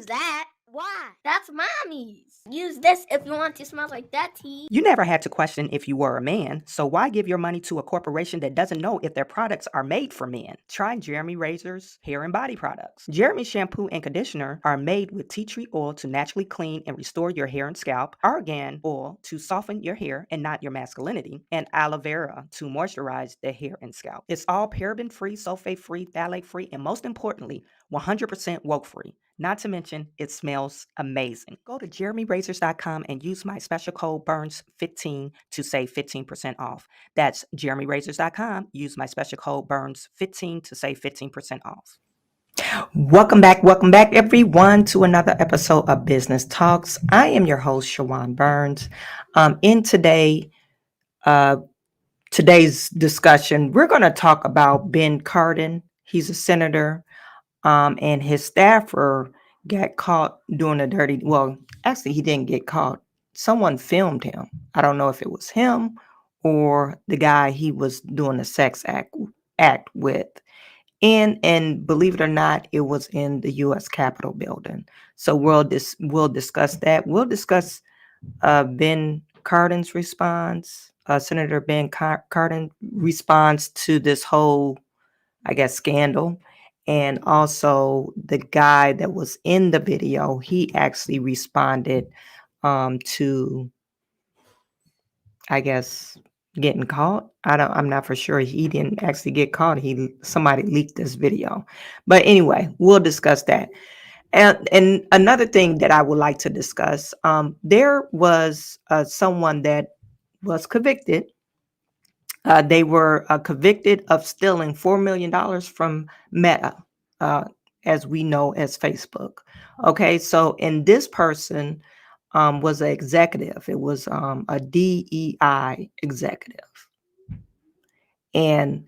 use that. Why? That's mommy's. Use this if you want to smell like that tea. You never had to question if you were a man, so why give your money to a corporation that doesn't know if their products are made for men? Try Jeremy Razor's hair and body products. Jeremy shampoo and conditioner are made with tea tree oil to naturally clean and restore your hair and scalp, argan oil to soften your hair and not your masculinity, and aloe vera to moisturize the hair and scalp. It's all paraben-free, sulfate-free, phthalate-free, and most importantly, 100% woke-free. Not to mention, it smells amazing. Go to jeremyrazors.com and use my special code BURNS15 to save 15% off. That's jeremyrazors.com. Use my special code BURNS15 to save 15% off. Welcome back, everyone, to another episode of Business Talks. I am your host, Chawanne Burns. In today's discussion, we're going to talk about Ben Cardin. He's a senator. And his staffer got caught doing a dirty. Well, actually, he didn't get caught. Someone filmed him. I don't know if it was him or the guy he was doing a sex act with. And believe it or not, it was in the U.S. Capitol building. So we'll discuss that. We'll discuss Ben Cardin's response, Senator Ben Cardin response to this whole, I guess, scandal. And also the guy that was in the video, he actually responded to, I guess, getting caught. I'm not for sure. He didn't actually get caught. Somebody leaked this video. But anyway, we'll discuss that. And another thing that I would like to discuss, there was someone that was convicted. They were convicted of stealing $4 million from Meta, as we know as Facebook. Okay, so and this person was an executive. It was a DEI executive. And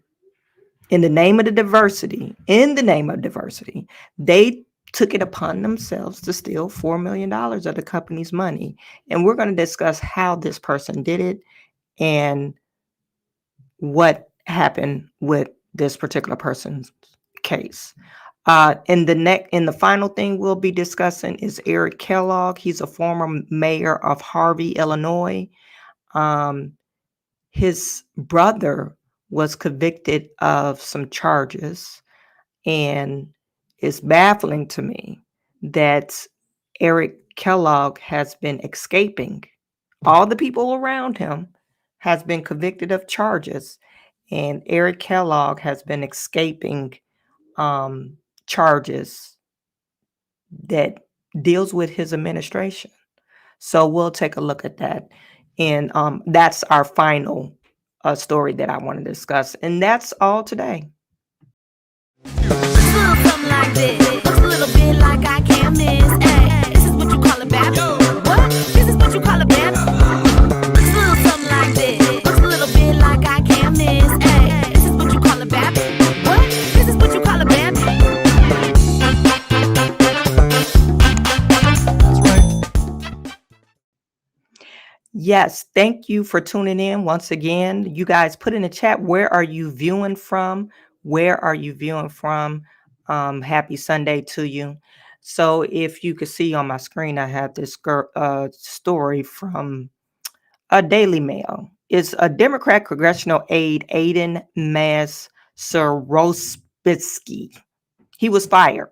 in the name of diversity, they took it upon themselves to steal $4 million of the company's money. And we're going to discuss how this person did it and what happened with this particular person's case. In the final thing we'll be discussing is Eric Kellogg. He's a former mayor of Harvey, Illinois. His brother was convicted of some charges, and it's baffling to me that Eric Kellogg has been escaping. All the people around him has been convicted of charges, and Eric Kellogg has been escaping charges that deals with his administration. So we'll take a look at that. And that's our final story that I want to discuss. And that's all today. Something like this. Looks a little bit like I can't miss. Hey, this is what you call a bad. What? This is what you call a bad. Something like this. Looks a little bit like I can't miss. Hey, this is what you call a bad. What? This is what you call a bad. Yes, thank you for tuning in once again. You guys put in the chat, where are you viewing from? Where are you viewing from? Happy Sunday to you. So if you could see on my screen, I have this story from a Daily Mail. It's a Democrat congressional aide, Aiden Mazerospitsky. He was fired.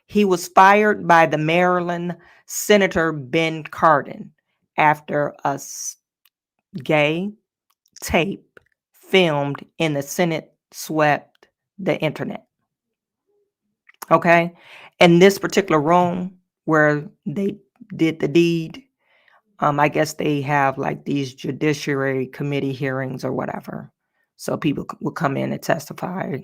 He was fired by the Maryland Senator Ben Cardin after a gay tape filmed in the Senate swept the internet. Okay. And this particular room where they did the deed, I guess they have like these judiciary committee hearings or whatever. So people will come in and testify.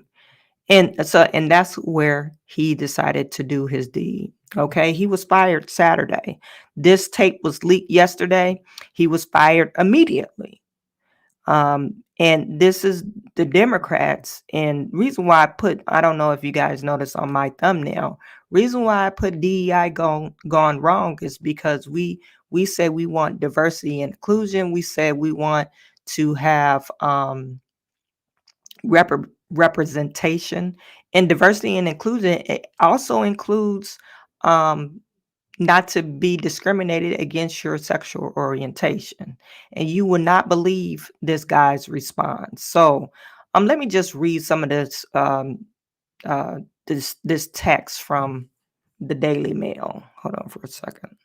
And that's where he decided to do his deed. Okay. He was fired Saturday. This tape was leaked yesterday. He was fired immediately. And this is the Democrats. And reason why I don't know if you guys noticed on my thumbnail, reason why I put DEI gone wrong is because we said we want diversity and inclusion. We said we want to have representation, and diversity and inclusion. It also includes not to be discriminated against your sexual orientation. And you will not believe this guy's response. So let me just read some of this text from the Daily Mail. Hold on for a second.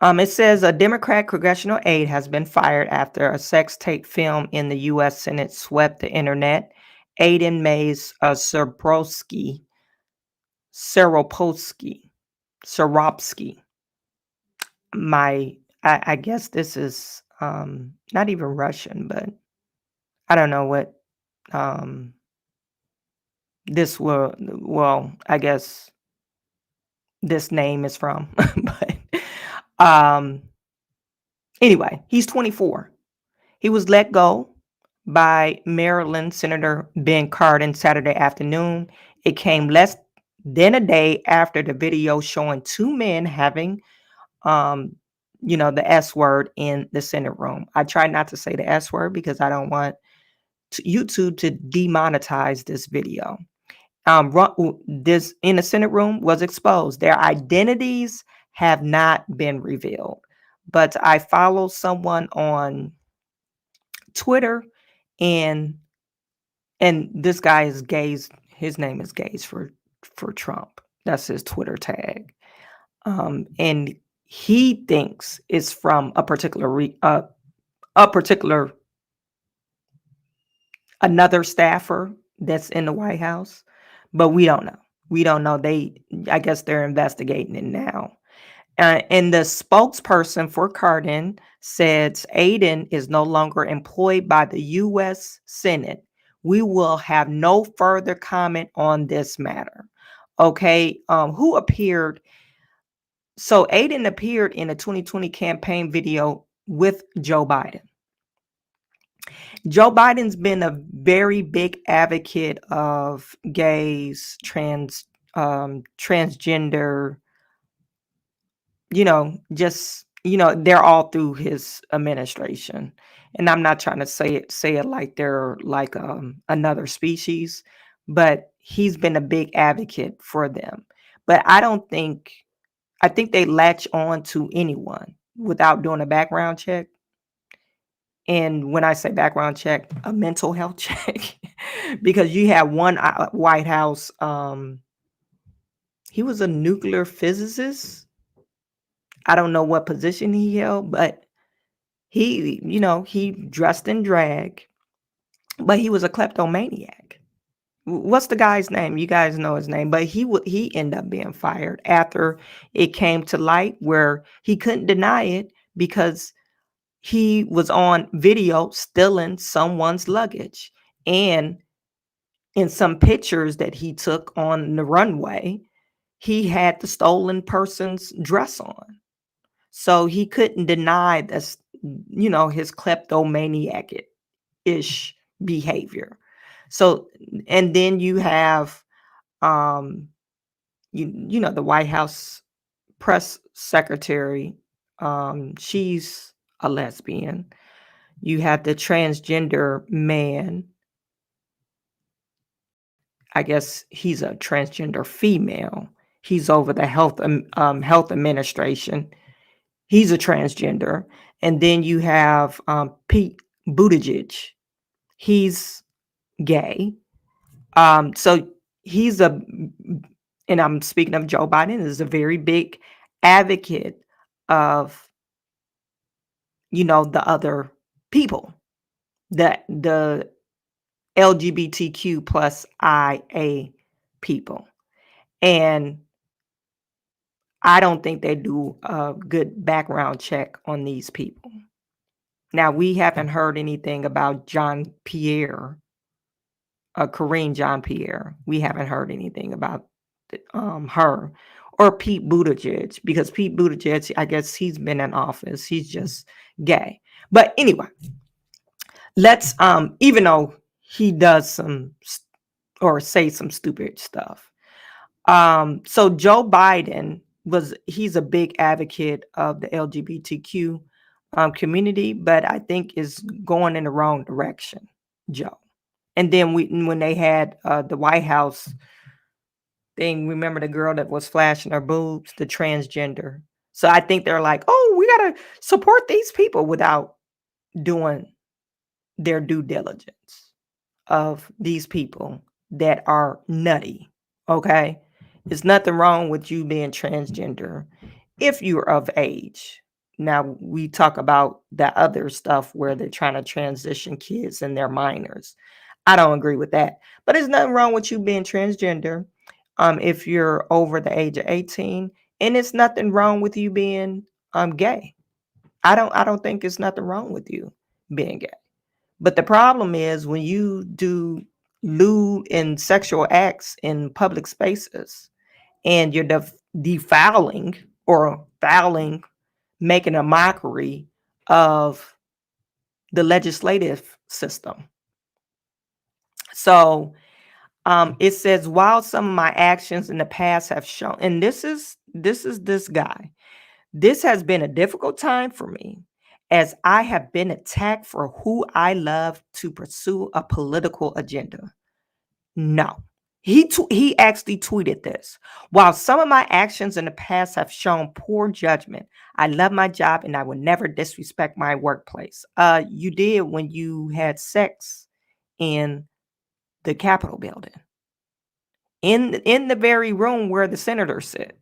It says a Democrat congressional aide has been fired after a sex tape film in the U.S. Senate swept the internet. Aiden Mays Seropsky, I guess this is not even Russian, but I don't know what this well, I guess this name is from. But anyway, he's 24. He was let go by Maryland Senator Ben Cardin Saturday afternoon. It came less than a day after the video showing two men having the S word in the Senate room. I try not to say the S word because I don't want YouTube to demonetize this video. This in the Senate room was exposed. Their identities have not been revealed. But I follow someone on Twitter, and this guy is Gaze. His name is Gaze for Trump. That's his Twitter tag. And he thinks it's from a particular another staffer that's in the White House, but we don't know. We don't know. I guess they're investigating it now. And the spokesperson for Cardin says Aiden is no longer employed by the U.S. Senate. We will have no further comment on this matter. Okay. Who appeared? So Aiden appeared in a 2020 campaign video with Joe Biden. Joe Biden's been a very big advocate of gays, transgender, they're all through his administration. And I'm not trying to say it like they're like another species, but he's been a big advocate for them. But I think they latch on to anyone without doing a background check. And when I say background check, a mental health check, because you have one White House, he was a nuclear physicist. I don't know what position he held, but he dressed in drag, but he was a kleptomaniac. What's the guy's name? You guys know his name, but he ended up being fired after it came to light where he couldn't deny it because he was on video stealing someone's luggage. And in some pictures that he took on the runway, he had the stolen person's dress on. So he couldn't deny this, his kleptomaniac-ish behavior. So, and then you have, the White House press secretary. She's a lesbian. You have the transgender man. I guess he's a transgender female. He's over the health administration. He's a transgender. And then you have Pete Buttigieg. He's gay. So he's and I'm speaking of Joe Biden, is a very big advocate of, the other people, the LGBTQ plus IA people. And I don't think they do a good background check on these people. Now, we haven't heard anything about Karine Jean-Pierre. We haven't heard anything about her or Pete Buttigieg, because Pete Buttigieg, I guess he's been in office. He's just gay. But anyway, let's, even though he does say some stupid stuff. So Joe Biden he's a big advocate of the LGBTQ community, but I think is going in the wrong direction, Joe. And then when they had the White House thing. Remember the girl that was flashing her boobs, the transgender. So I think they're like, oh, we got to support these people without doing their due diligence of these people that are nutty. Okay. There's nothing wrong with you being transgender if you're of age. Now we talk about the other stuff where they're trying to transition kids and they're minors. I don't agree with that. But there's nothing wrong with you being transgender if you're over the age of 18. And it's nothing wrong with you being gay. I don't think it's nothing wrong with you being gay. But the problem is when you do lewd and sexual acts in public spaces and you're defiling or fouling, making a mockery of the legislative system. So it says, while some of my actions in the past have shown, and this is this guy, this has been a difficult time for me as I have been attacked for who I love to pursue a political agenda. No. He actually tweeted this. While some of my actions in the past have shown poor judgment, I love my job and I will never disrespect my workplace. You did when you had sex in the Capitol building, in the very room where the senators sit.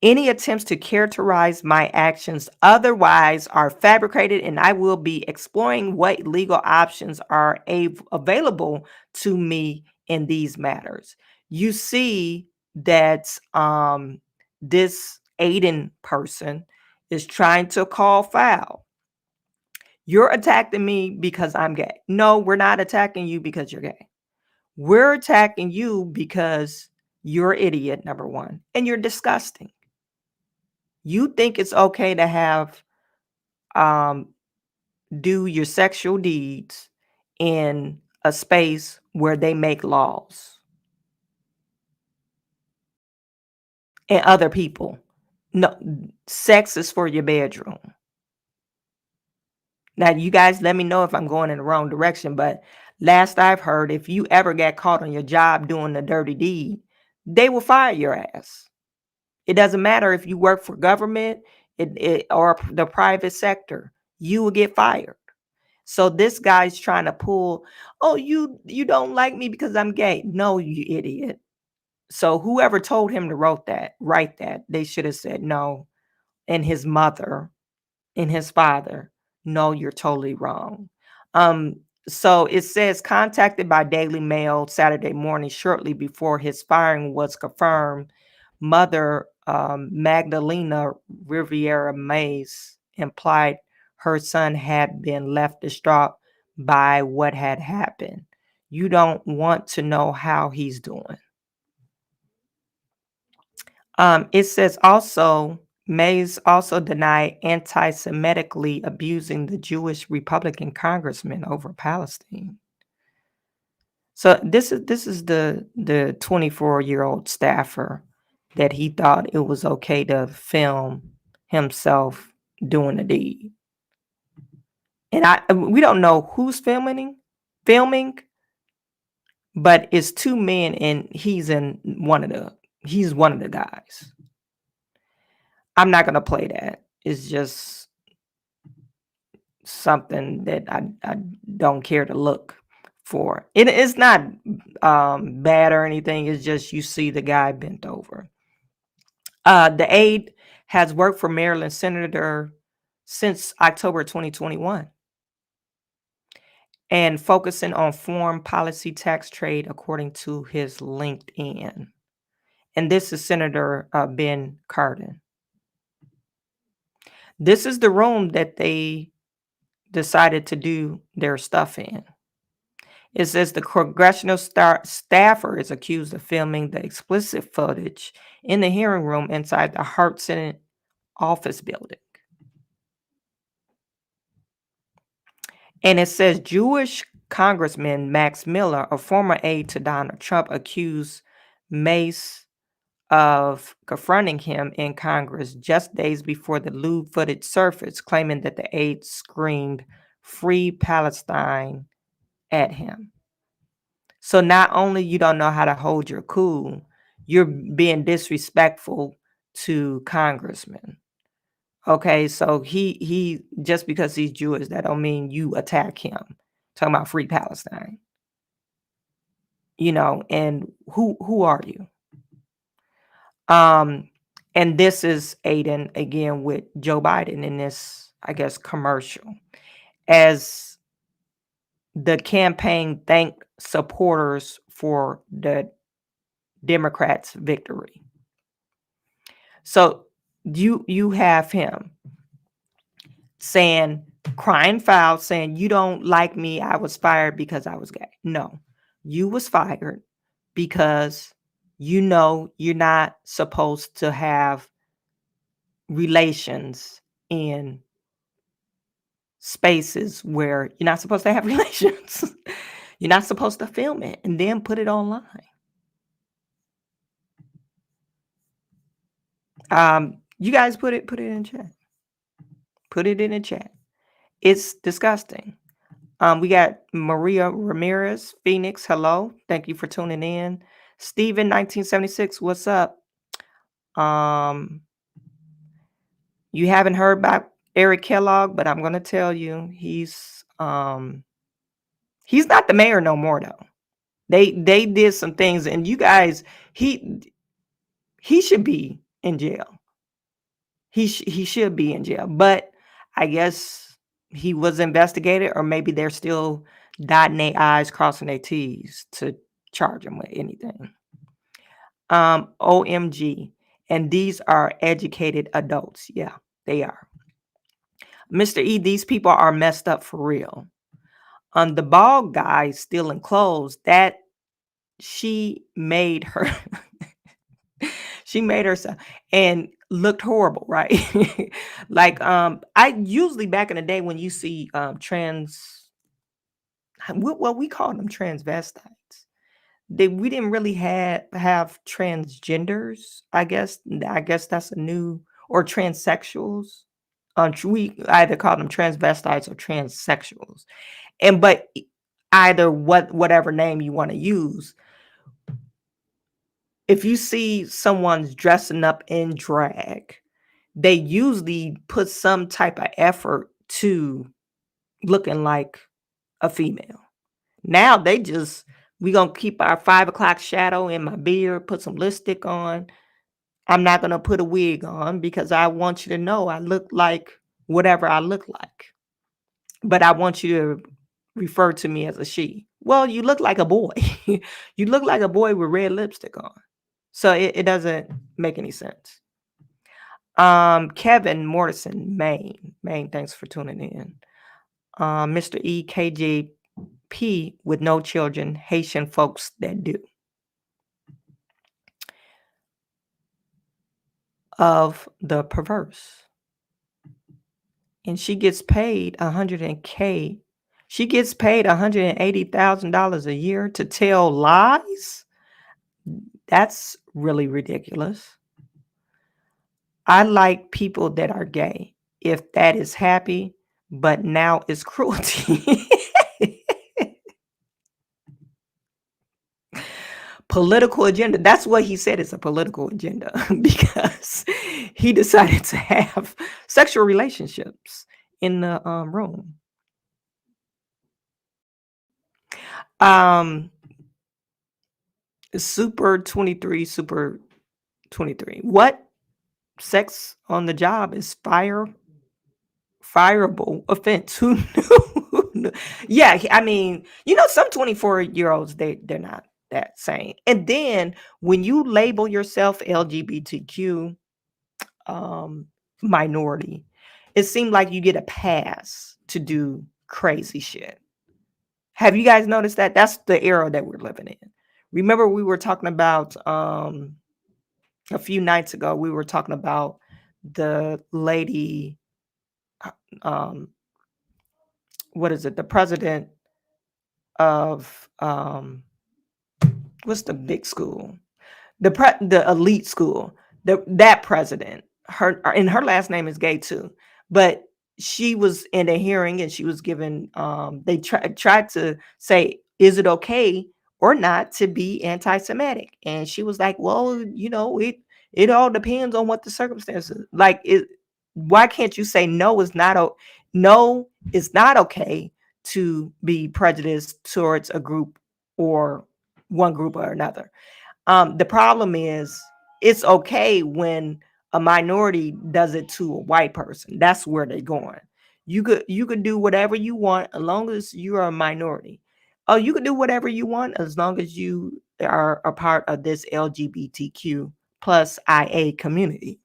Any attempts to characterize my actions otherwise are fabricated, and I will be exploring what legal options are available to me in these matters. You see that this Aiden person is trying to call foul. You're attacking me because I'm gay. No, we're not attacking you because you're gay. We're attacking you because you're an idiot, number one, and you're disgusting. You think it's okay to have do your sexual deeds in a space where they make laws and other people. No, sex is for your bedroom. Now, you guys let me know if I'm going in the wrong direction, but last I've heard, if you ever got caught on your job doing the dirty deed, they will fire your ass. It doesn't matter if you work for government or the private sector, you will get fired. So this guy's trying to pull, oh, you don't like me because I'm gay. No, you idiot. So whoever told him to write that, they should have said no. And his mother and his father, no, you're totally wrong. So it says contacted by Daily Mail Saturday morning shortly before his firing was confirmed. Mother Magdalena Riviera Mays implied her son had been left distraught by what had happened. You don't want to know how he's doing. It says also, Mays also denied anti-Semitically abusing the Jewish Republican congressman over Palestine. So this is the 24-year-old staffer that he thought it was okay to film himself doing the deed. And we don't know who's filming, but it's two men and he's one of the guys. I'm not gonna play that. It's just something that I don't care to look for. It's not bad or anything. It's just you see the guy bent over. The aide has worked for Maryland Senator since October 2021 and focusing on foreign policy, tax, trade, according to his LinkedIn. And this is Senator Ben Cardin. This is the room that they decided to do their stuff in. It says the congressional staffer is accused of filming the explicit footage in the hearing room inside the Hart Senate office building. And it says Jewish Congressman Max Miller, a former aide to Donald Trump, accused Mace of confronting him in Congress just days before the lewd footage surfaced, claiming that the aide screamed "Free Palestine" at him. So not only you don't know how to hold your cool, you're being disrespectful to congressmen. Okay, so he just because he's Jewish, that don't mean you attack him. Talking about free Palestine. And who are you? And this is Aiden again with Joe Biden in this, I guess, commercial, as the campaign thanked supporters for the Democrats' victory. So you have him crying foul, saying, you don't like me, I was fired because I was gay. No, you was fired because you're not supposed to have relations in spaces where you're not supposed to have relations. You're not supposed to film it and then put it online. You guys put it in chat. Put it in the chat. It's disgusting. We got Maria Ramirez, Phoenix. Hello. Thank you for tuning in. Steven 1976, what's up? You haven't heard about Eric Kellogg, but I'm gonna tell you, he's not the mayor no more though. They did some things, and you guys, he should be in jail. He should be in jail, but I guess he was investigated, or maybe they're still dotting their I's, crossing their T's to charge him with anything. OMG. And these are educated adults. Yeah, they are. Mr. E, these people are messed up for real. The bald guy stealing clothes, that she made her she made herself and looked horrible, right? Like I usually back in the day when you see we called them transvestites. We didn't really have transgenders. I guess that's a new, or transsexuals. We either call them transvestites or transsexuals. But either whatever name you want to use, if you see someone's dressing up in drag, they usually put some type of effort to looking like a female. Now we gonna keep our 5 o'clock shadow in my beard, put some lipstick on. I'm not gonna put a wig on because I want you to know I look like whatever I look like. But I want you to refer to me as a she. Well, you look like a boy. You look like a boy with red lipstick on. So it doesn't make any sense. Kevin Morrison, Maine, thanks for tuning in. Mr. EKJP with no children, Haitian folks that do. Of the perverse. And she gets paid $100K. She gets paid $180,000 a year to tell lies. That's really ridiculous. I like people that are gay, if that is happy, but now it's cruelty. Political agenda. That's what he said, is a political agenda, because he decided to have sexual relationships in the room. Super 23. What? Sex on the job is fireable offense. Who knew? Yeah, I mean, some 24-year-olds, they're not that sane. And then when you label yourself LGBTQ minority, it seemed like you get a pass to do crazy shit. Have you guys noticed that? That's the era that we're living in. Remember, we were talking about a few nights ago, we were talking about the lady, what is it? The president of what's the big school? The elite school. That president, her last name is gay too. But she was in a hearing and she was given, they tried to say, is it okay or not to be anti-Semitic. And she was like, well, it all depends on what the circumstances. Like, why can't you say no? No, it's not okay to be prejudiced towards a group or one group or another. The problem is it's okay when a minority does it to a white person. That's where they're going. You could do whatever you want as long as you are a minority. Oh, you could do whatever you want as long as you are a part of this LGBTQ plus IA community.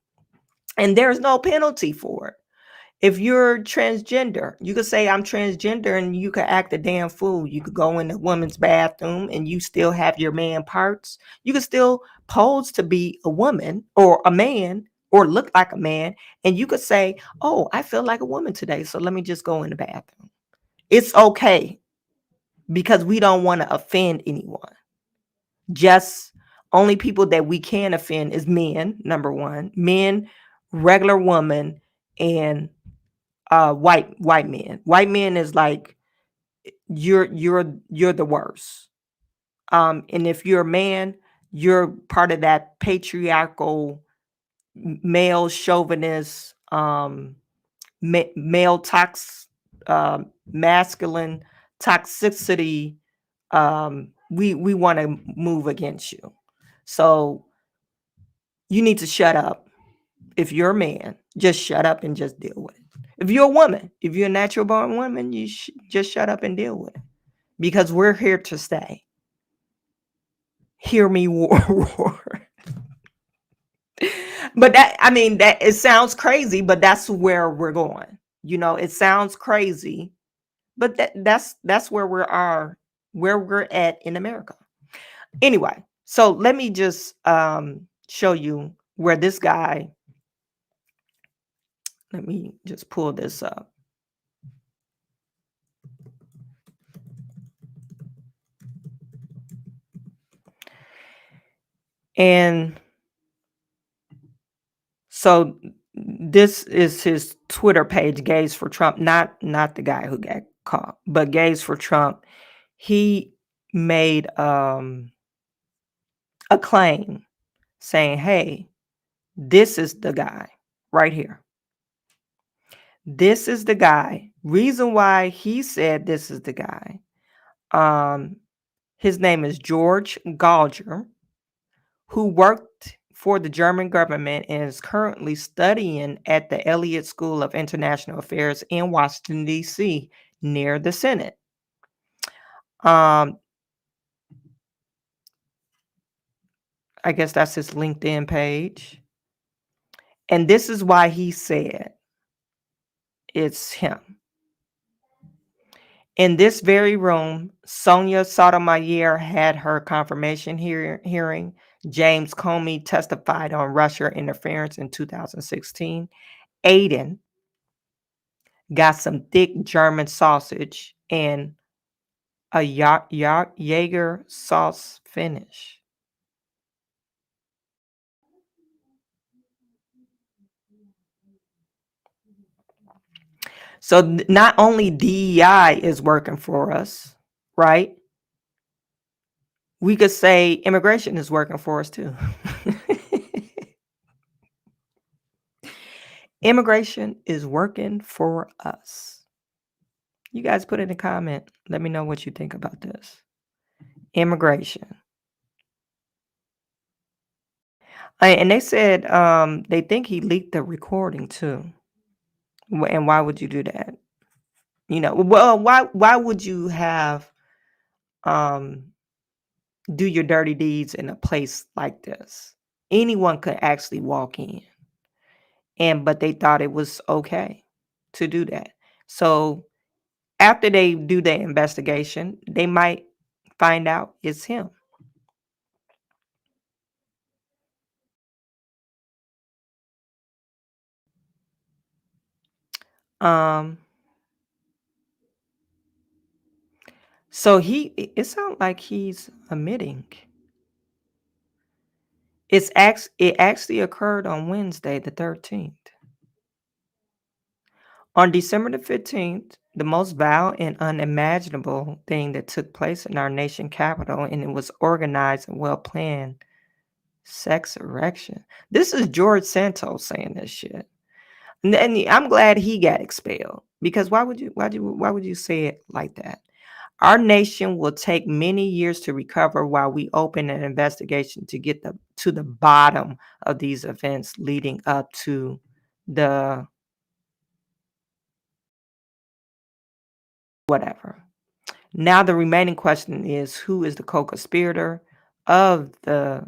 And there's no penalty for it. If you're transgender, you could say I'm transgender and you could act a damn fool. You could go in the woman's bathroom and you still have your man parts. You could still pose to be a woman or a man or look like a man. And you could say, oh, I feel like a woman today, so let me just go in the bathroom. It's okay because we don't want to offend anyone. Just only people that we can offend is men, number one. Men, regular woman, and white men. White men is like you're the worst. And if you're a man, you're part of that patriarchal male chauvinist, male masculine toxicity. We want to move against you. So you need to shut up. If you're a man, just shut up and just deal with it. If you're a woman, if you're a natural born woman, you just shut up and deal with it. Because we're here to stay. Hear me roar. But that it sounds crazy, but that's where we're going. It sounds crazy, but that's where where we're at in America. Anyway, so let me just show you where this guy. Let me just pull this up. And so this is his Twitter page, Gays for Trump, not the guy who got caught, but Gays for Trump. He made a claim saying, hey, this is the guy right here. This is the guy. Reason why he said this is the guy. His name is George Gallagher, who worked for the German government and is currently studying at the Elliott School of International Affairs in Washington, D.C., near the Senate. I guess that's his LinkedIn page. And this is why he said it's him. In this very room, Sonia Sotomayor had her confirmation hearing. James Comey testified on Russia interference in 2016. Aiden got some thick German sausage and a Jaeger sauce finish. So not only DEI is working for us, right? We could say immigration is working for us too. Immigration is working for us. You guys put in a comment. Let me know what you think about this. Immigration. And they said they think he leaked the recording too. And why would you do that? Well, why would you have do your dirty deeds in a place like this? Anyone could actually walk in. But they thought it was okay to do that. So after they do their investigation, they might find out it's him. So it sounds like he's admitting. It actually occurred on Wednesday, the 13th. On December the 15th, the most vile and unimaginable thing that took place in our nation capital, and it was organized and well planned, sex erection. This is George Santos saying this shit. And I'm glad he got expelled, because why would you say it like that? Our nation will take many years to recover while we open an investigation to get to the bottom of these events leading up to the whatever. Now the remaining question is, who is the co-conspirator of the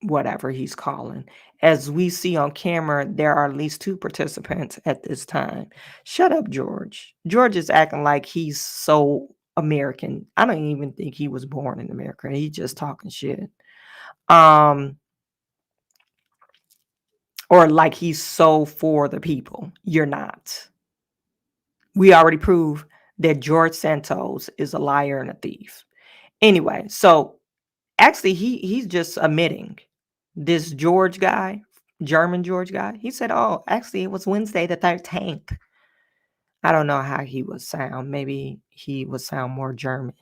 whatever he's calling? As we see on camera, there are at least 2 participants at this time. Shut up, George. George is acting like he's so American. I don't even think he was born in America. He's just talking shit. Or like he's so for the people. You're not. We already proved that George Santos is a liar and a thief. Anyway, so actually he's just admitting, this George guy, German George guy, he said, oh, actually it was Wednesday the 13th. I don't know how he would sound. Maybe he would sound more German.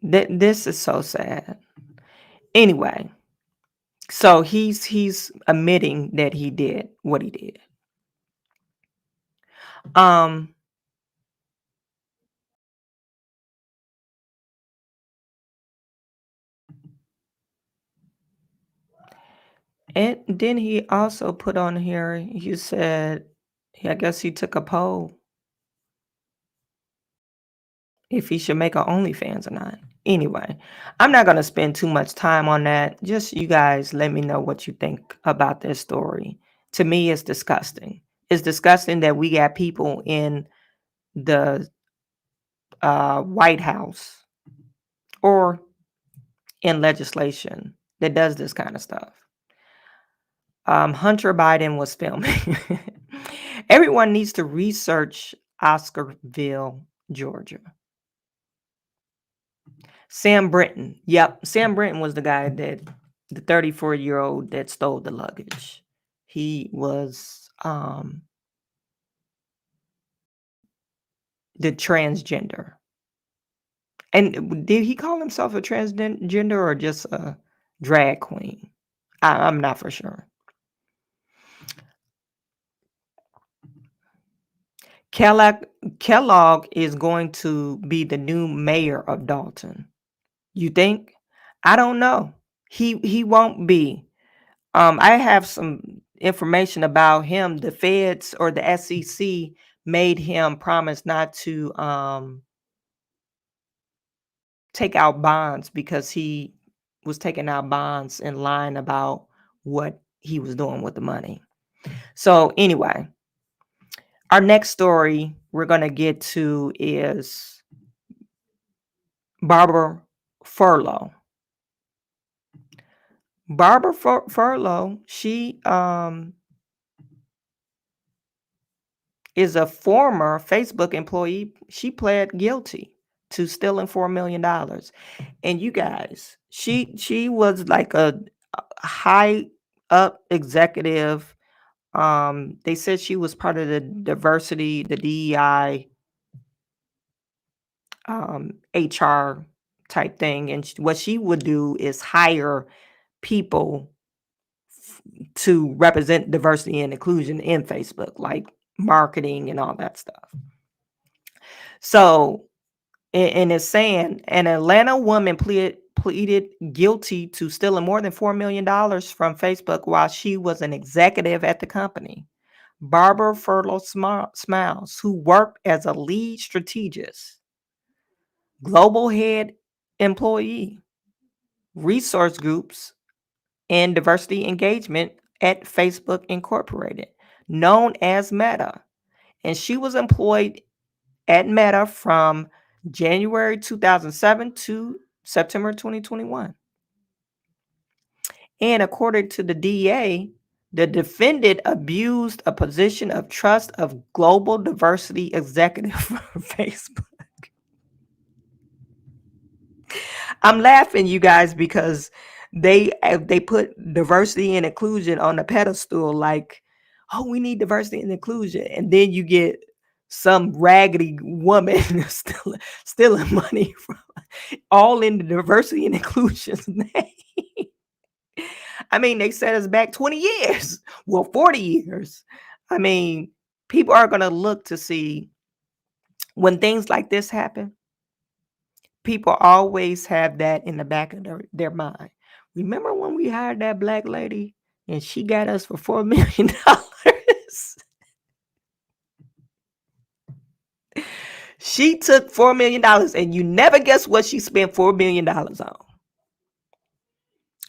This is so sad. Anyway, so he's admitting that he did what he did. And then he also put on here, he said, I guess he took a poll if he should make an OnlyFans or not. Anyway, I'm not going to spend too much time on that. Just you guys let me know what you think about this story. To me, it's disgusting. It's disgusting that we got people in the White House or in legislation that does this kind of stuff. Hunter Biden was filming. Everyone needs to research Oscarville, Georgia. Sam Brinton. Yep. Sam Brinton was the guy the 34-year-old that stole the luggage. He was the transgender. And did he call himself a transgender or just a drag queen? I'm not for sure. Kellogg is going to be the new mayor of Dalton. You think? I don't know. He won't be. I have some information about him. The feds or the SEC made him promise not to take out bonds because he was taking out bonds and lying about what he was doing with the money. So anyway, our next story we're going to get to is Barbara Furlow. Barbara Furlow, she is a former Facebook employee. She pled guilty to stealing $4 million. And you guys, she was like a high up executive. They said she was part of the diversity, the DEI HR type thing. And what she would do is hire people to represent diversity and inclusion in Facebook, like marketing and all that stuff. So, and it's saying an Atlanta woman pleaded guilty to stealing more than $4 million from Facebook while she was an executive at the company. Barbara Furlow Smiles, who worked as a lead strategist, global head employee, resource groups, and diversity engagement at Facebook Incorporated, known as Meta. And she was employed at Meta from January 2007 to September 2021. And according to the DA, the defendant abused a position of trust of global diversity executive for Facebook. I'm laughing, you guys, because they put diversity and inclusion on the pedestal, like, oh, we need diversity and inclusion, and then you get some raggedy woman stealing money from all in the diversity and inclusion's name. I mean, they set us back 20 years, well, 40 years. I mean, people are going to look to see when things like this happen. People always have that in the back of their mind. Remember when we hired that black lady and she got us for $4 million? She took $4 million and you never guess what she spent $4 million on.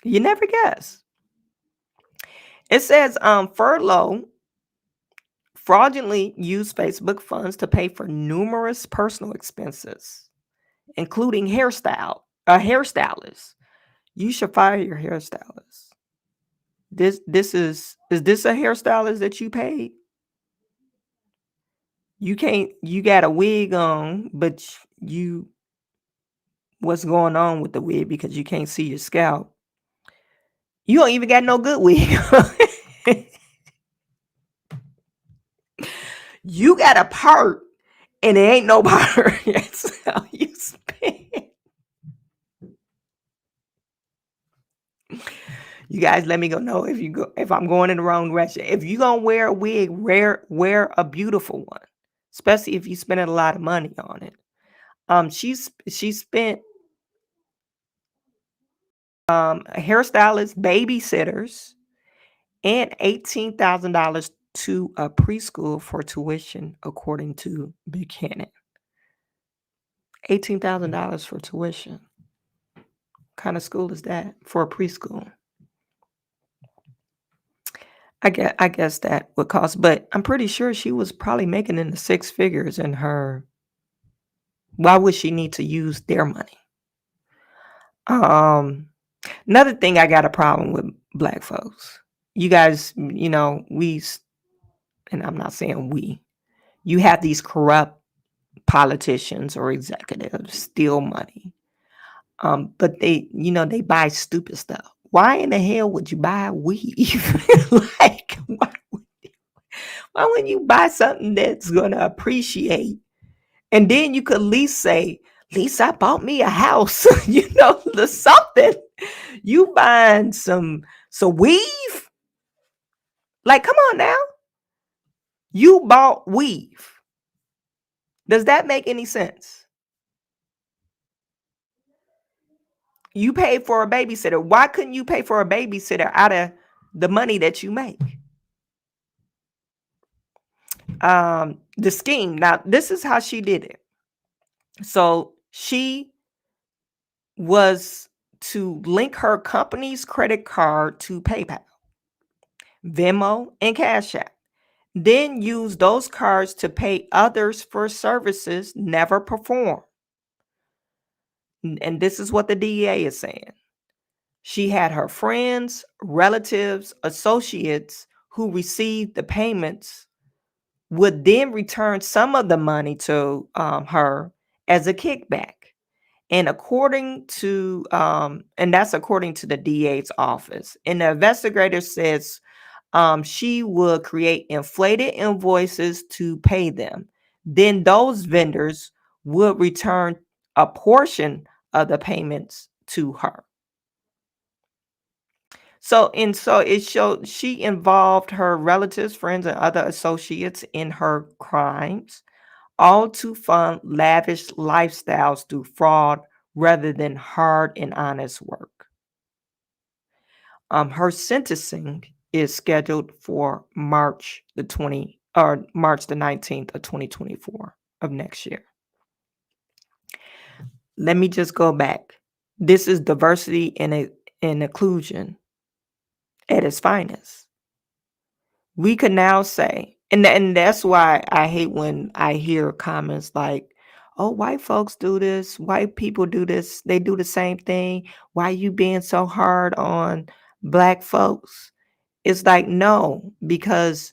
You never guess. It says furlough fraudulently used Facebook funds to pay for numerous personal expenses, including a hairstylist. You should fire your hairstylist. Is this a hairstylist that you paid? You got a wig on, but what's going on with the wig because you can't see your scalp. You don't even got no good wig. You got a part and it ain't no part. That's how you spend. You guys let me know if I'm going in the wrong direction. If you're gonna wear a wig, wear a beautiful one, especially if you spending a lot of money on it. She spent hairstylist, babysitters, and $18,000 to a preschool for tuition, according to Buchanan. $18,000 for tuition. What kind of school is that for a preschool? I guess that would cost, but I'm pretty sure she was probably making in the six figures in her. Why would she need to use their money? Another thing I got a problem with black folks. You guys, and I'm not saying we, you have these corrupt politicians or executives steal money. But they buy stupid stuff. Why in the hell would you buy weave? Like, why wouldn't you buy something that's gonna appreciate? And then you could at least say, at least I bought me a house, the something. You buying some weave? Like, come on now. You bought weave. Does that make any sense? You paid for a babysitter. Why couldn't you pay for a babysitter out of the money that you make? The scheme. Now, this is how she did it. So she was to link her company's credit card to PayPal, Venmo, and Cash App. Then use those cards to pay others for services never performed. And this is what the DEA is saying. She had her friends, relatives, associates who received the payments would then return some of the money to her as a kickback. And that's according to the DA's office. And the investigator says she would create inflated invoices to pay them. Then those vendors would return a portion of the payments to her. So it showed she involved her relatives, friends, and other associates in her crimes, all to fund lavish lifestyles through fraud rather than hard and honest work. Her sentencing is scheduled for March the 19th of 2024 of next year. Let me just go back. This is diversity and inclusion at its finest. We could now say, and that's why I hate when I hear comments like, oh, white folks do this, white people do this, they do the same thing. Why are you being so hard on black folks? It's like, no, because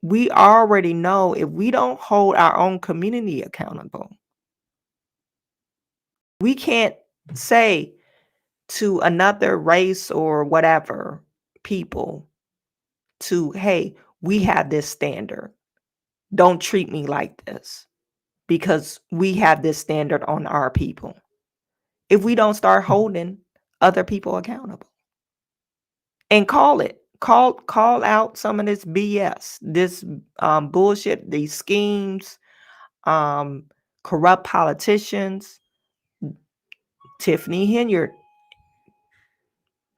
we already know if we don't hold our own community accountable, we can't say to another race or whatever people to, hey, we have this standard. Don't treat me like this because we have this standard on our people. If we don't start holding other people accountable and call out some of this BS, this bullshit, these schemes, corrupt politicians, Tiffany Henyard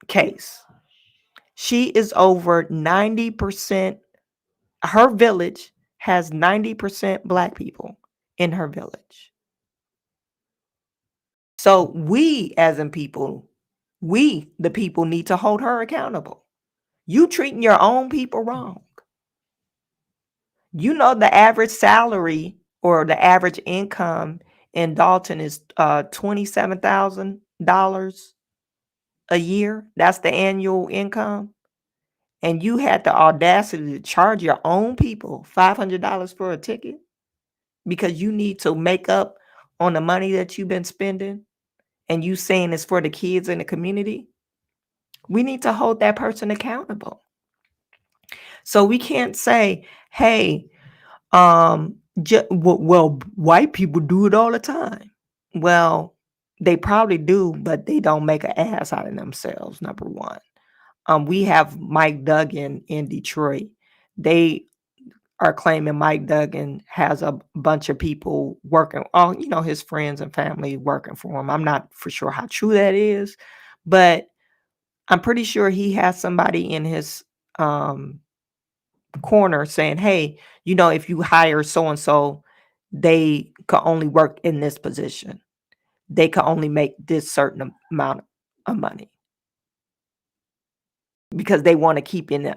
case. She is over 90%. Her village has 90% Black people in her village. So we as in people, we the people need to hold her accountable. You treating your own people wrong. You know the average salary or the average income in Dalton is $27,000 a year. That's the annual income. And you had the audacity to charge your own people $500 for a ticket because you need to make up on the money that you've been spending, and you saying it's for the kids in the community. We need to hold that person accountable. So we can't say, hey, well, white people do it all the time. Well, they probably do, but they don't make an ass out of themselves, number one. We have Mike Duggan in Detroit. They are claiming Mike Duggan has a bunch of people working, his friends and family working for him. I'm not for sure how true that is, but I'm pretty sure he has somebody in his corner saying, hey, if you hire so-and-so, they can only work in this position. They can only make this certain amount of money because they want to keep them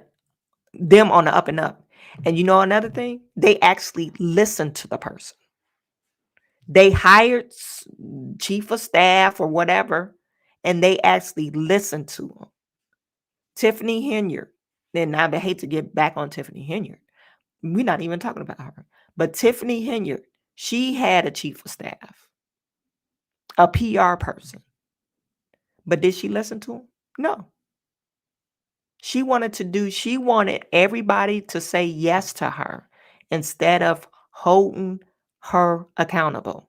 on the up and up. And another thing, they actually listen to the person. They hired chief of staff or whatever, and they actually listen to them. Tiffany Henyard, and I hate to get back on Tiffany Henyard. We're not even talking about her. But Tiffany Henyard, she had a chief of staff, a PR person. But did she listen to him? No. She wanted everybody to say yes to her instead of holding her accountable.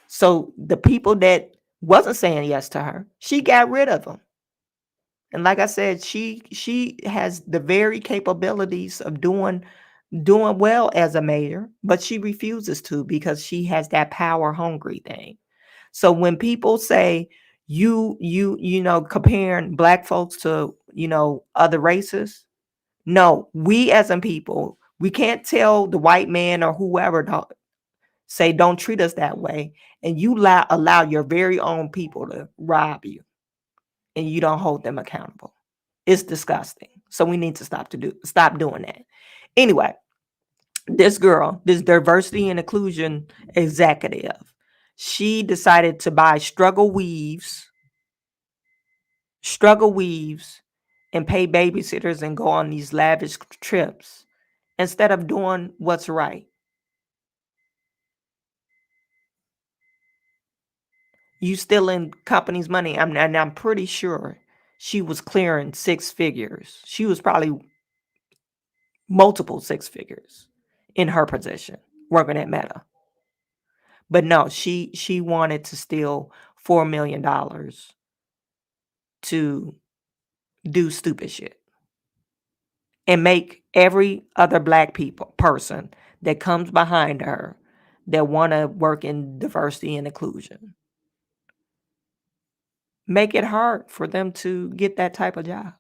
So the people that wasn't saying yes to her, she got rid of them. And like I said, she has the very capabilities of doing well as a mayor, but she refuses to because she has that power hungry thing. So when people say you comparing Black folks to other races, no, we as in people, we can't tell the white man or whoever to say don't treat us that way, and you allow your very own people to rob you, and you don't hold them accountable. It's disgusting. So we need to stop doing that. Anyway, this girl, this diversity and inclusion executive, she decided to buy struggle weaves, and pay babysitters and go on these lavish trips instead of doing what's right. You stealing company's money. I'm pretty sure she was clearing six figures. She was probably multiple six figures in her position working at Meta. But no, she wanted to steal $4 million to do stupid shit and make every other Black person that comes behind her that want to work in diversity and inclusion, make it hard for them to get that type of job.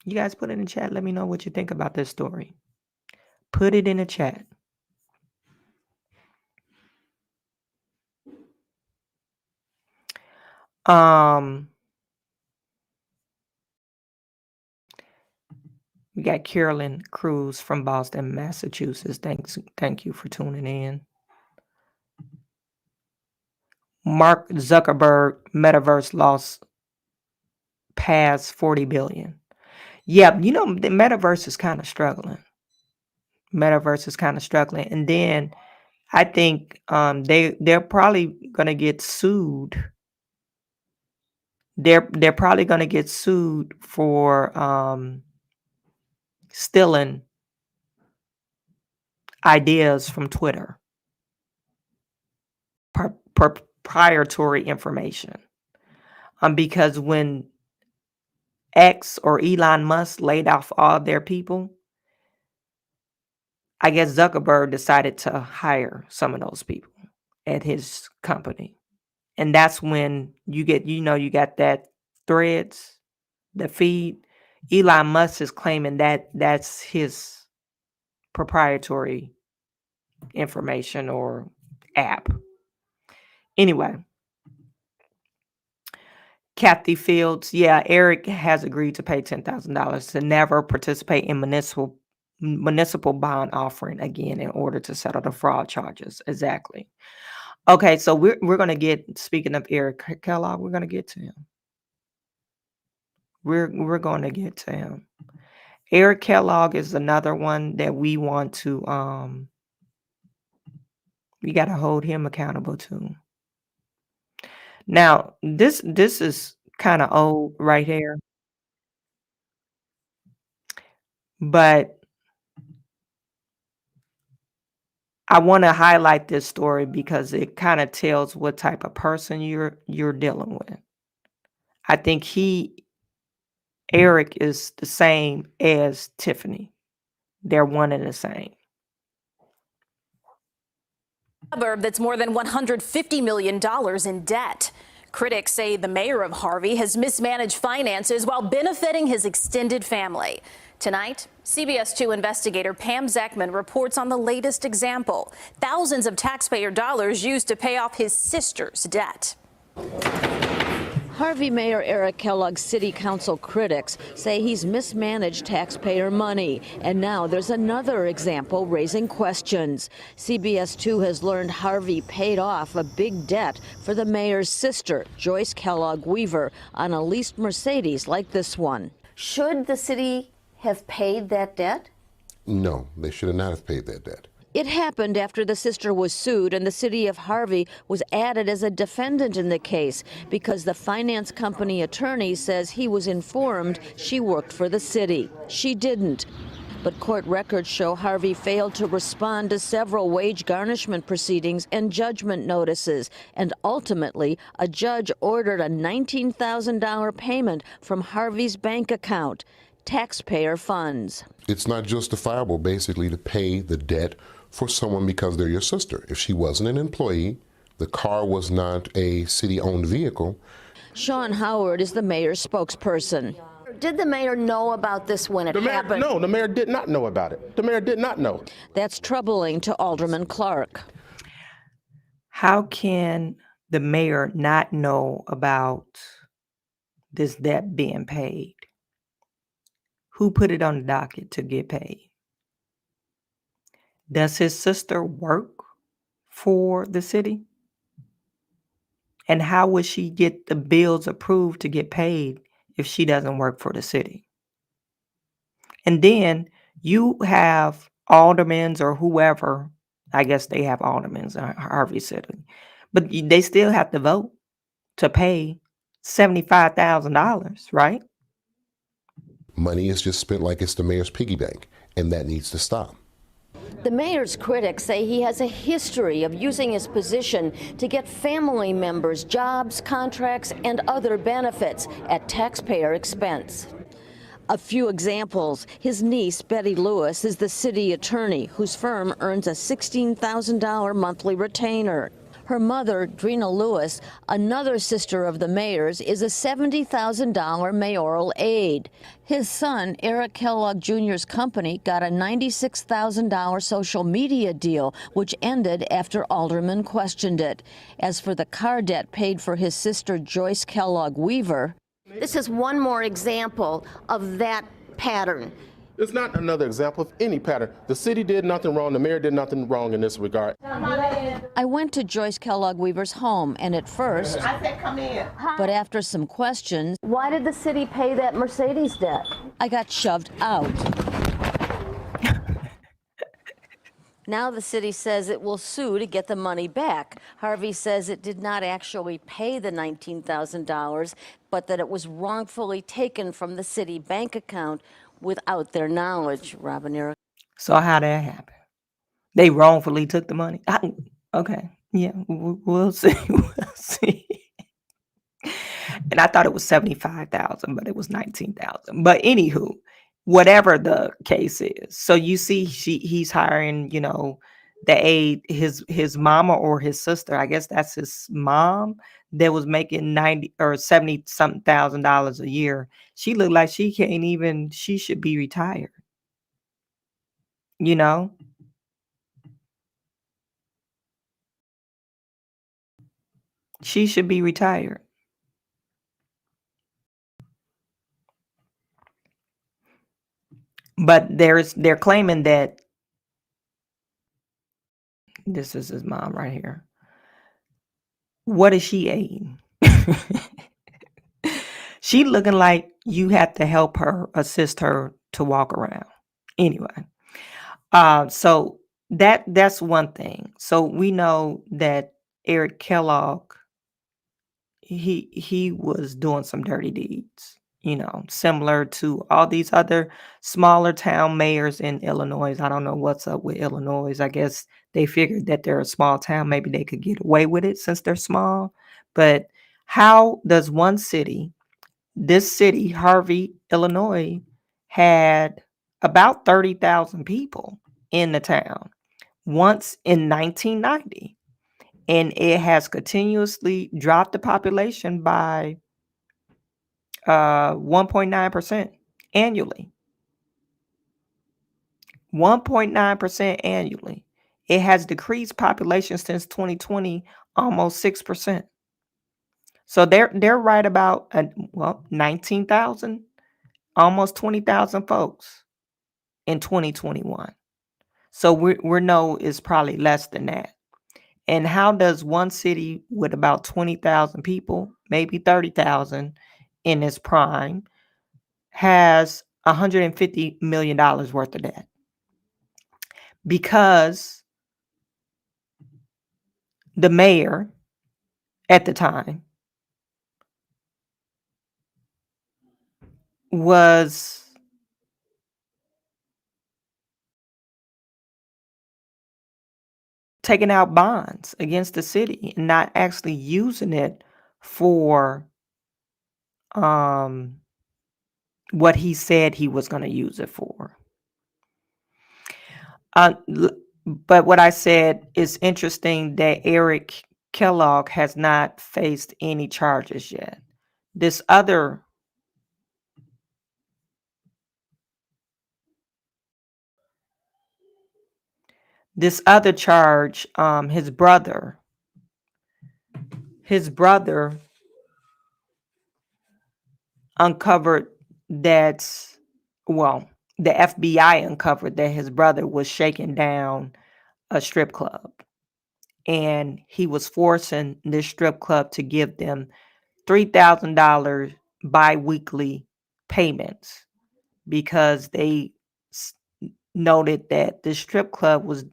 You guys put it in the chat. Let me know what you think about this story. Put it in the chat. We got Carolyn Cruz from Boston, Massachusetts. Thank you for tuning in. Mark Zuckerberg metaverse lost past 40 billion. Yeah, the metaverse is kind of struggling. And then I think they're probably gonna get sued. They're probably gonna get sued for stealing ideas from Twitter, proprietary information. Because when X or Elon Musk laid off all their people, I guess Zuckerberg decided to hire some of those people at his company. And that's when you got that Threads, the feed. Elon Musk is claiming that that's his proprietary information or app. Anyway, Kathy Fields, yeah, Eric has agreed to pay $10,000 to never participate in municipal bond offering again in order to settle the fraud charges. Exactly. Okay, so we're gonna get, speaking of Eric Kellogg, we're gonna get to him. We're going to get to him. Eric Kellogg is another one that we want to we got to hold him accountable too. Now, this is kind of old right here, but I want to highlight this story because it kind of tells what type of person you're dealing with. I think Eric is the same as Tiffany. They're one and the same. Suburb that's more than $150 million in debt. Critics say the mayor of Harvey has mismanaged finances while benefiting his extended family. Tonight, CBS 2 investigator Pam Zechman reports on the latest example. Thousands of taxpayer dollars used to pay off his sister's debt. Harvey Mayor Eric Kellogg's city council critics say he's mismanaged taxpayer money. And now there's another example raising questions. CBS 2 has learned Harvey paid off a big debt for the mayor's sister, Joyce Kellogg Weaver, on a leased Mercedes like this one. Should the city have paid that debt? No, they should not have paid that debt. It happened after the sister was sued and the city of Harvey was added as a defendant in the case because the finance company attorney says he was informed she worked for the city. She didn't. But court records show Harvey failed to respond to several wage garnishment proceedings and judgment notices. And ultimately, a judge ordered a $19,000 payment from Harvey's bank account, taxpayer funds. It's not justifiable, basically, to pay the debt for someone because they're your sister. If she wasn't an employee, the car was not a city-owned vehicle. Sean Howard is the mayor's spokesperson. Did the mayor know about this when it happened? No, the mayor did not know about it. The mayor did not know. That's troubling to Alderman Clark. How can the mayor not know about this debt being paid? Who put it on the docket to get paid? Does his sister work for the city? And how would she get the bills approved to get paid if she doesn't work for the city? And then you have aldermen or whoever, I guess they have aldermen in Harvey City, but they still have to vote to pay $75,000, right? Money is just spent like it's the mayor's piggy bank, and that needs to stop. The mayor's critics say he has a history of using his position to get family members jobs, contracts, and other benefits at taxpayer expense. A few examples. His niece, Betty Lewis, is the city attorney whose firm earns a $16,000 monthly retainer. Her mother, Drina Lewis, another sister of the mayor's, is a $70,000 mayoral aide. His son, Eric Kellogg Jr.'s company, got a $96,000 social media deal, which ended after aldermen questioned it. As for the car debt paid for his sister, Joyce Kellogg Weaver, This is one more example of that pattern. It's not another example of any pattern. The city did nothing wrong. The mayor did nothing wrong in this regard. I went to Joyce Kellogg Weaver's home, and at first, I said, come in. but after some questions, Why did the city pay that Mercedes debt? I got shoved out. Now the city says it will sue to get the money back. Harvey says it did not actually pay the $19,000, but that it was wrongfully taken from the city bank account without their knowledge. Robin, Eric. So how that happen? They wrongfully took the money. Okay, yeah, we'll see. We'll see. And I thought it was 75,000, but it was 19,000. But anywho, whatever the case is, so you see, he's hiring, the aide, his mama or his sister. I guess that's his mom that was making 90 or 70 something $1,000 a year. She looked like she can't even. She should be retired. You know. She should be retired. But they're claiming that this is his mom right here. What is she aiding? She looking like you have to help her, assist her to walk around. Anyway, so that's one thing. So we know that Eric Kellogg, he was doing some dirty deeds, similar to all these other smaller town mayors in Illinois. I don't know what's up with Illinois. I guess they figured that they're a small town. Maybe they could get away with it since they're small. But how does one city, this city, Harvey, Illinois, had about 30,000 people in the town once in 1990? And it has continuously dropped the population by 1.9% annually. 1.9% annually. It has decreased population since 2020 almost 6%. So they're right about 19,000, almost 20,000 folks in 2021. So we know it's probably less than that. And how does one city with about 20,000 people, maybe 30,000 in its prime, has $150 million worth of debt? Because the mayor at the time was taking out bonds against the city and not actually using it for what he said he was going to use it for. But what I said is interesting that Eric Kellogg has not faced any charges yet. This other charge, his brother uncovered that, the FBI uncovered that his brother was shaking down a strip club, and he was forcing this strip club to give them $3,000 bi-weekly payments because they noted that the strip club was,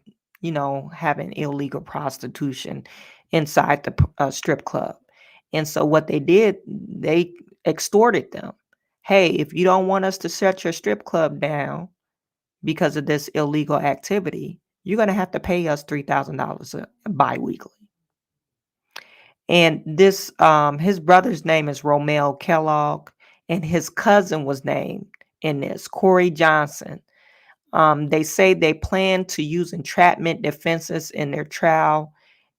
having illegal prostitution inside the strip club. And so what they did, they extorted them. Hey, if you don't want us to shut your strip club down because of this illegal activity, you're going to have to pay us $3,000 bi-weekly. And this, his brother's name is Romel Kellogg, and his cousin was named in this, Corey Johnson. They say they plan to use entrapment defenses in their trial,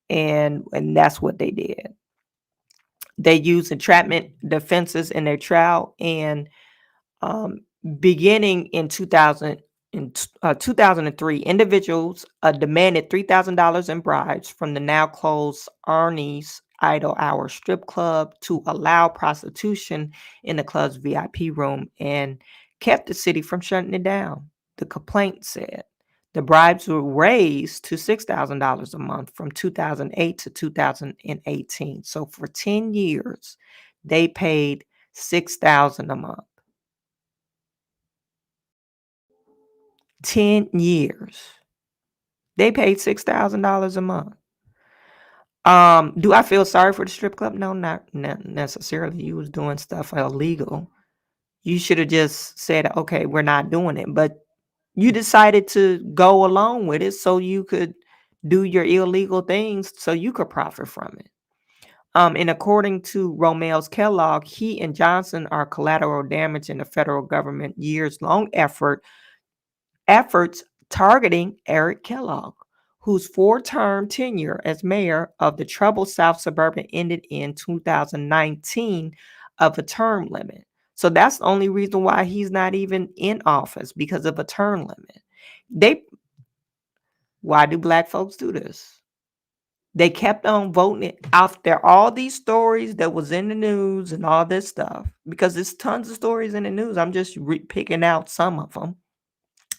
and that's what they did. They used entrapment defenses in their trial, and beginning in 2003, individuals demanded $3,000 in bribes from the now closed Arnie's Idle Hour strip club to allow prostitution in the club's VIP room and kept the city from shutting it down. The complaint said the bribes were raised to $6,000 a month from 2008 to 2018. So for 10 years, they paid $6,000 a month. 10 years. They paid $6,000 a month. Do I feel sorry for the strip club? No, not necessarily. You was doing stuff illegal. You should have just said, okay, we're not doing it. But you decided to go along with it so you could do your illegal things so you could profit from it. And according to Romel's Kellog, he and Johnson are collateral damage in the federal government years-long efforts targeting Eric Kellogg, whose four-term tenure as mayor of the troubled South Suburban ended in 2019 of a term limit. So that's the only reason why he's not even in office, because of a term limit. Why do black folks do this? They kept on voting it out there. All these stories that was in the news and all this stuff, because there's tons of stories in the news. I'm just picking out some of them.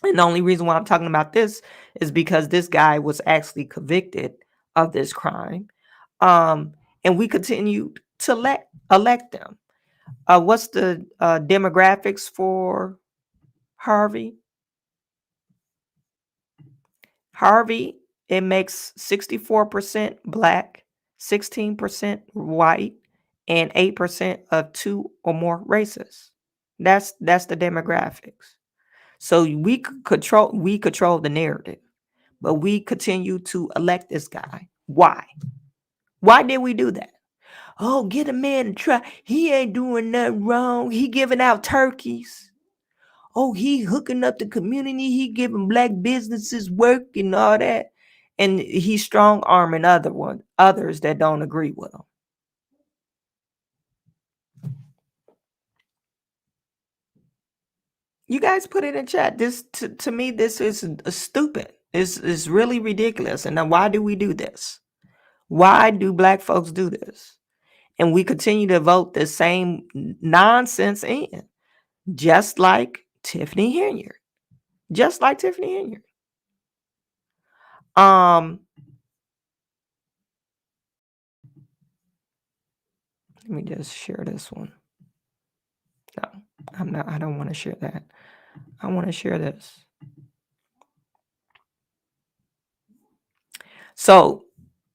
And the only reason why I'm talking about this is because this guy was actually convicted of this crime. And we continue to elect them. What's the demographics for Harvey? Harvey, it makes 64% black, 16% white, and 8% of two or more races. That's the demographics. So we control the narrative, but we continue to elect this guy. Why? Why did we do that? Oh, get a man to try. He ain't doing nothing wrong. He giving out turkeys. Oh, he hooking up the community. He giving black businesses work and all that. And he's strong arming others that don't agree with him. You guys put it in chat. This to me, this is stupid. It's really ridiculous. And now why do we do this? Why do black folks do this? And we continue to vote the same nonsense in, just like Tiffany Henyard. Just like Tiffany Henyard. Let me just share this one. No, I'm not. I don't want to share that. I want to share this. So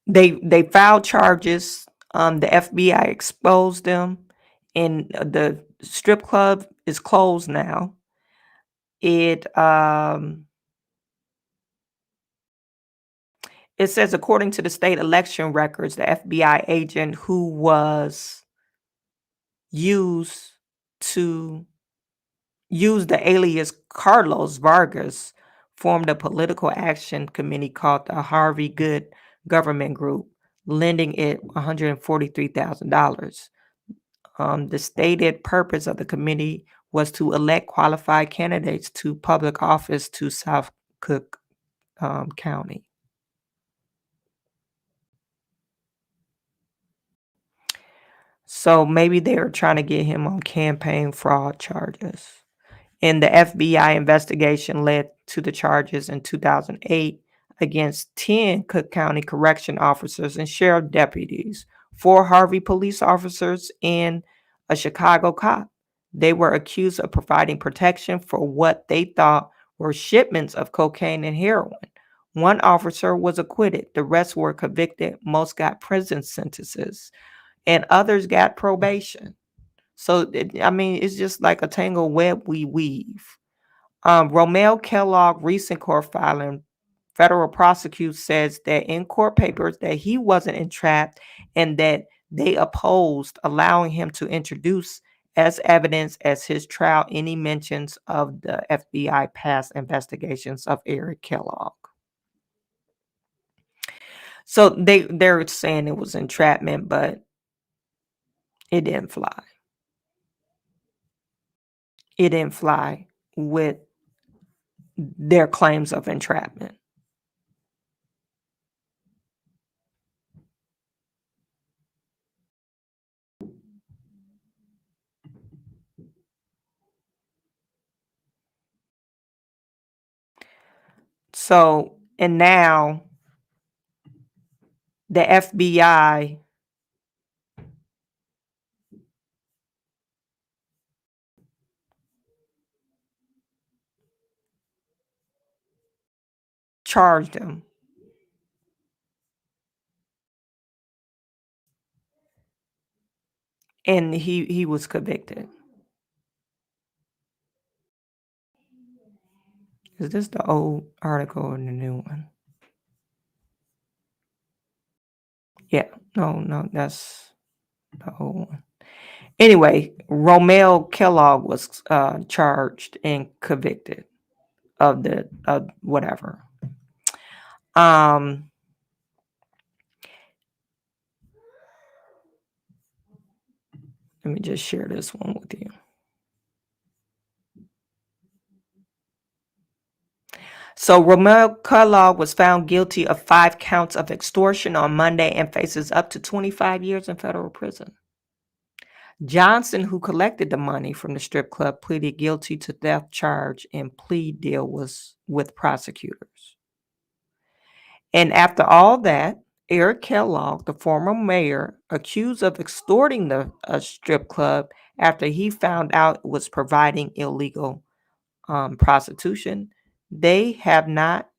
they filed charges. The FBI exposed them, and the strip club is closed now. It says, according to the state election records, the FBI agent who was used to use the alias Carlos Vargas formed a political action committee called the Harvey Good Government Group, lending it $143,000. The stated purpose of the committee was to elect qualified candidates to public office to South Cook County. So maybe they are trying to get him on campaign fraud charges. And the FBI investigation led to the charges in 2008 against 10 Cook County correction officers and sheriff deputies, 4 Harvey police officers, and a Chicago cop. They were accused of providing protection for what they thought were shipments of cocaine and heroin. One officer was acquitted. The rest were convicted. Most got prison sentences, and others got probation. So, it's just like a tangled web we weave. Romel Kellogg recent court filing, federal prosecutor says that in court papers that he wasn't entrapped and that they opposed allowing him to introduce as evidence as his trial any mentions of the FBI past investigations of Eric Kellogg. So they're saying it was entrapment, but it didn't fly. It didn't fly with their claims of entrapment. So, and now the FBI charged him And he was convicted. Is this the old article or the new one? Yeah, no, that's the old one. Anyway, Romel Kellogg was charged and convicted of the whatever. Let me just share this one with you. So Romel Kellogg was found guilty of 5 counts of extortion on Monday and faces up to 25 years in federal prison. Johnson, who collected the money from the strip club, pleaded guilty to theft charge and plea deal was with prosecutors. And after all that, Eric Kellogg, the former mayor, accused of extorting the strip club after he found out it was providing illegal prostitution, they have not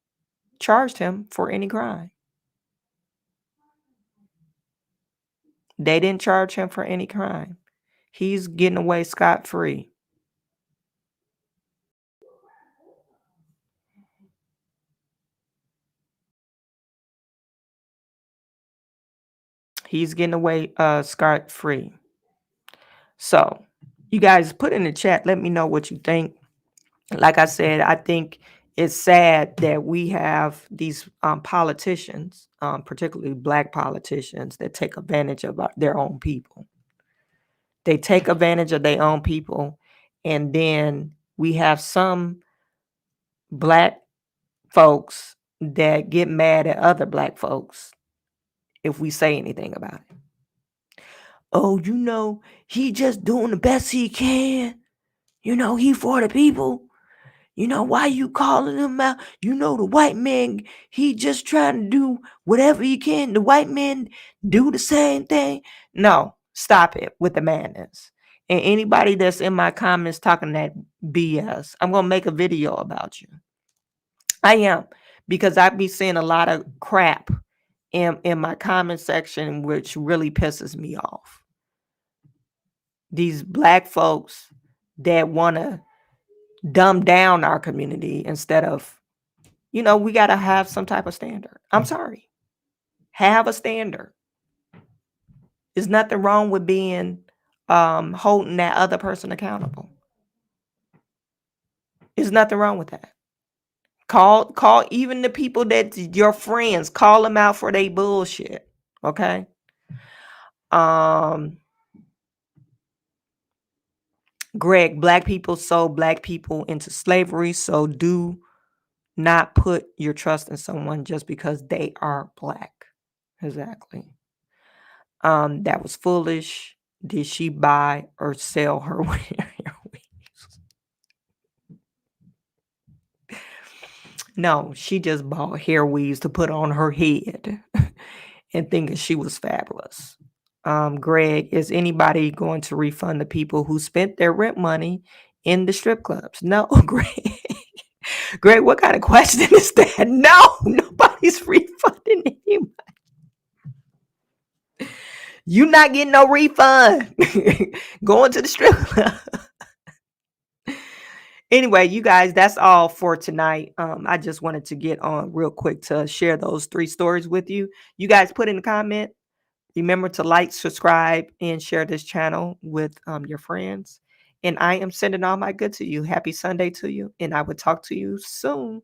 charged him for any crime. They didn't charge him for any crime. He's getting away scot-free. He's getting away scot-free. So, you guys put in the chat, let me know what you think. Like I said, I think it's sad that we have these politicians, particularly black politicians, that take advantage of their own people. They take advantage of their own people, and then we have some black folks that get mad at other black folks if we say anything about it. Oh, he just doing the best he can. He for the people. Why you calling him out? The white man, he just trying to do whatever he can. The white man do the same thing. No, stop it with the madness. And anybody that's in my comments talking that BS, I'm going to make a video about you. I am, because I be seeing a lot of crap in my comment section, which really pisses me off. These black folks that want to dumb down our community instead of, we got to have some type of standard. I'm sorry. Have a standard. There's nothing wrong with being holding that other person accountable. There's nothing wrong with that. Call even the people that your friends, call them out for their bullshit. Okay. Greg, black people sold black people into slavery, so do not put your trust in someone just because they are black. Exactly. That was foolish. Did she buy or sell her weaves? No, she just bought hair weaves to put on her head and thinking she was fabulous. Greg, is anybody going to refund the people who spent their rent money in the strip clubs? No, Greg. Greg, what kind of question is that? No, nobody's refunding anybody. You not getting no refund. Going to the strip club. Anyway, you guys, that's all for tonight. I just wanted to get on real quick to share those 3 stories with you. You guys put in the comment. Remember to like, subscribe, and share this channel with your friends. And I am sending all my good to you. Happy Sunday to you. And I will talk to you soon.